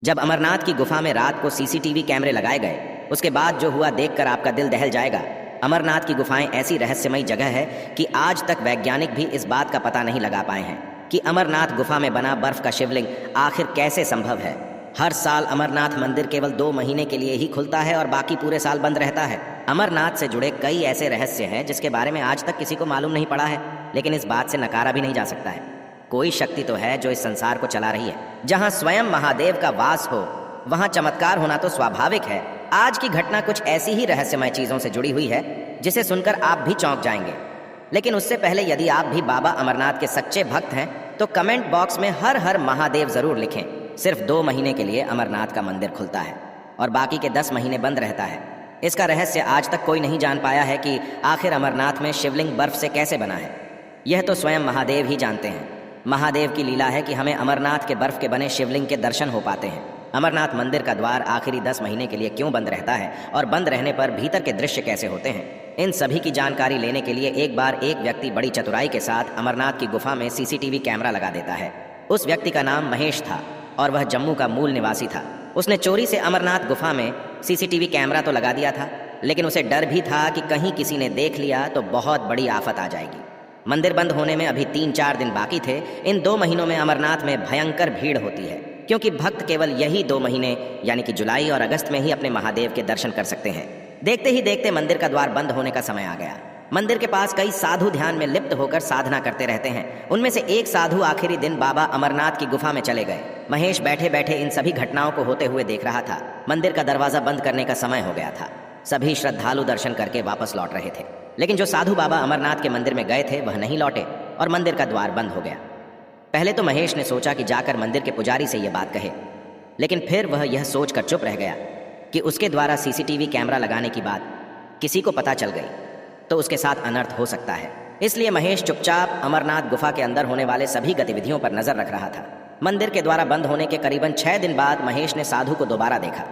जब अमरनाथ की गुफा में रात को सीसीटीवी कैमरे लगाए गए, उसके बाद जो हुआ देखकर आपका दिल दहल जाएगा। अमरनाथ की गुफाएं ऐसी रहस्यमयी जगह है कि आज तक वैज्ञानिक भी इस बात का पता नहीं लगा पाए हैं कि अमरनाथ गुफा में बना बर्फ का शिवलिंग आखिर कैसे संभव है। हर साल अमरनाथ मंदिर केवल 2 महीने के लिए ही खुलता है और बाकी पूरे साल बंद रहता है। अमरनाथ से जुड़े कई ऐसे रहस्य हैं जिसके बारे में आज तक किसी को मालूम नहीं पड़ा है, लेकिन इस बात से नकारा भी नहीं जा सकता है। कोई शक्ति तो है जो इस संसार को चला रही है। जहां स्वयं महादेव का वास हो, वहां चमत्कार होना तो स्वाभाविक है। आज की घटना कुछ ऐसी ही रहस्यमय चीजों से जुड़ी हुई है जिसे सुनकर आप भी चौंक जाएंगे। लेकिन उससे पहले यदि आप भी बाबा अमरनाथ के सच्चे भक्त हैं तो कमेंट बॉक्स में हर हर महादेव जरूर लिखें। सिर्फ 2 महीने के लिए अमरनाथ का मंदिर खुलता है और बाकी के 10 महीने बंद रहता है। इसका रहस्य आज तक कोई नहीं जान पाया है कि आखिर अमरनाथ में शिवलिंग बर्फ से कैसे बना है। यह तो स्वयं महादेव ही जानते हैं। महादेव की लीला है कि हमें अमरनाथ के बर्फ के बने शिवलिंग के दर्शन हो पाते हैं। अमरनाथ मंदिर का द्वार आखिरी 10 महीने के लिए क्यों बंद रहता है और बंद रहने पर भीतर के दृश्य कैसे होते हैं, इन सभी की जानकारी लेने के लिए एक बार एक व्यक्ति बड़ी चतुराई के साथ अमरनाथ की गुफा में सीसीटीवी कैमरा लगा देता है। उस व्यक्ति का नाम महेश था और वह जम्मू का मूल निवासी था। उसने चोरी से अमरनाथ गुफा में सीसीटीवी कैमरा तो लगा दिया था, लेकिन उसे डर भी था कि कहीं किसी ने देख लिया तो बहुत बड़ी आफत आ जाएगी। मंदिर बंद होने में अभी 3-4 दिन बाकी थे। इन 2 महीनों में अमरनाथ में भयंकर भीड़ होती है, क्योंकि भक्त केवल यही 2 महीने यानी कि जुलाई और अगस्त में ही अपने महादेव के दर्शन कर सकते हैं। देखते ही देखते मंदिर का द्वार बंद होने का समय आ गया। मंदिर के पास कई साधु ध्यान में लिप्त होकर साधना करते रहते हैं। उनमें से एक साधु आखिरी दिन बाबा अमरनाथ की गुफा में चले गए। महेश बैठे बैठे इन सभी घटनाओं को होते हुए देख रहा था। मंदिर का दरवाजा बंद करने का समय हो गया था। सभी श्रद्धालु दर्शन करके वापस लौट रहे थे, लेकिन जो साधु बाबा अमरनाथ के मंदिर में गए थे वह नहीं लौटे और मंदिर का द्वार बंद हो गया। पहले तो महेश ने सोचा कि जाकर मंदिर के पुजारी से यह बात कहे, लेकिन फिर वह यह सोचकर चुप रह गया कि उसके द्वारा सीसीटीवी कैमरा लगाने की बात किसी को पता चल गई तो उसके साथ अनर्थ हो सकता है। इसलिए महेश चुपचाप अमरनाथ गुफा के अंदर होने वाले सभी गतिविधियों पर नजर रख रहा था। मंदिर के द्वारा बंद होने के करीबन 6 दिन बाद महेश ने साधु को दोबारा देखा।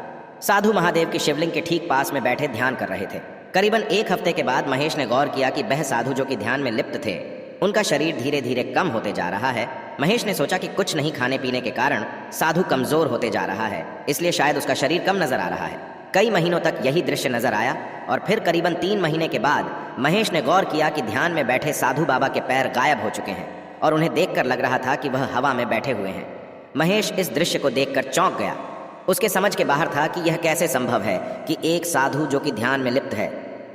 साधु महादेव के शिवलिंग के ठीक पास में बैठे ध्यान कर रहे थे। करीबन 1 हफ्ते के बाद महेश ने गौर किया कि वह साधु जो कि ध्यान में लिप्त थे, उनका शरीर धीरे धीरे कम होते जा रहा है। महेश ने सोचा कि कुछ नहीं खाने पीने के कारण साधु कमजोर होते जा रहा है, इसलिए शायद उसका शरीर कम नजर आ रहा है। कई महीनों तक यही दृश्य नजर आया और फिर करीबन 3 महीने के बाद महेश ने गौर किया कि ध्यान में बैठे साधु बाबा के पैर गायब हो चुके हैं और उन्हें देखकर लग रहा था कि वह हवा में बैठे हुए हैं। महेश इस दृश्य को देखकर चौंक गया। उसके समझ के बाहर था कि यह कैसे संभव है कि एक साधु जो कि ध्यान में लिप्त है,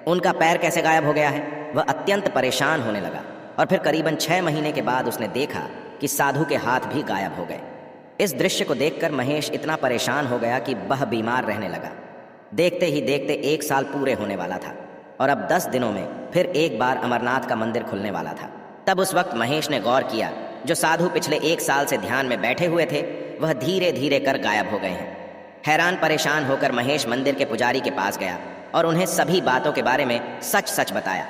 उनका पैर कैसे गायब हो गया है। वह अत्यंत परेशान होने लगा और फिर करीबन 6 महीने के बाद उसने देखा कि साधु के हाथ भी गायब हो गए। इस दृश्य को देखकर महेश इतना परेशान हो गया कि वह बीमार रहने लगा। देखते ही देखते 1 साल पूरे होने वाला था और अब 10 दिनों में फिर एक बार अमरनाथ का मंदिर खुलने वाला था। तब उस वक्त महेश ने गौर किया, जो साधु पिछले 1 साल से ध्यान में बैठे हुए थे वह धीरे धीरे कर गायब हो गए हैं। हैरान परेशान होकर महेश मंदिर के पुजारी के पास गया और उन्हें सभी बातों के बारे में सच सच बताया।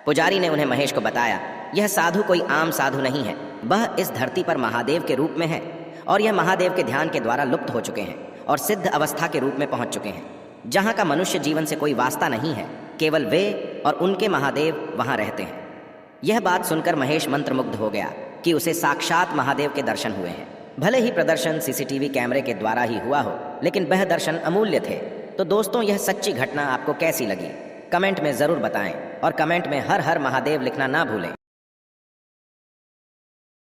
पुजारी ने उन्हें महेश को बताया, यह साधु कोई आम साधु नहीं है, वह इस धरती पर महादेव के रूप में है और यह महादेव के ध्यान के द्वारा लुप्त हो चुके हैं और सिद्ध अवस्था के रूप में पहुंच चुके हैं, जहां का मनुष्य जीवन से कोई वास्ता नहीं है। केवल वे और उनके महादेव वहां रहते हैं। यह बात सुनकर महेश मंत्रमुग्ध हो गया कि उसे साक्षात महादेव के दर्शन हुए हैं। भले ही प्रदर्शन सीसीटीवी कैमरे के द्वारा ही हुआ हो, लेकिन वह दर्शन अमूल्य थे। तो दोस्तों, यह सच्ची घटना आपको कैसी लगी कमेंट में जरूर बताएं और कमेंट में हर हर महादेव लिखना ना भूलें।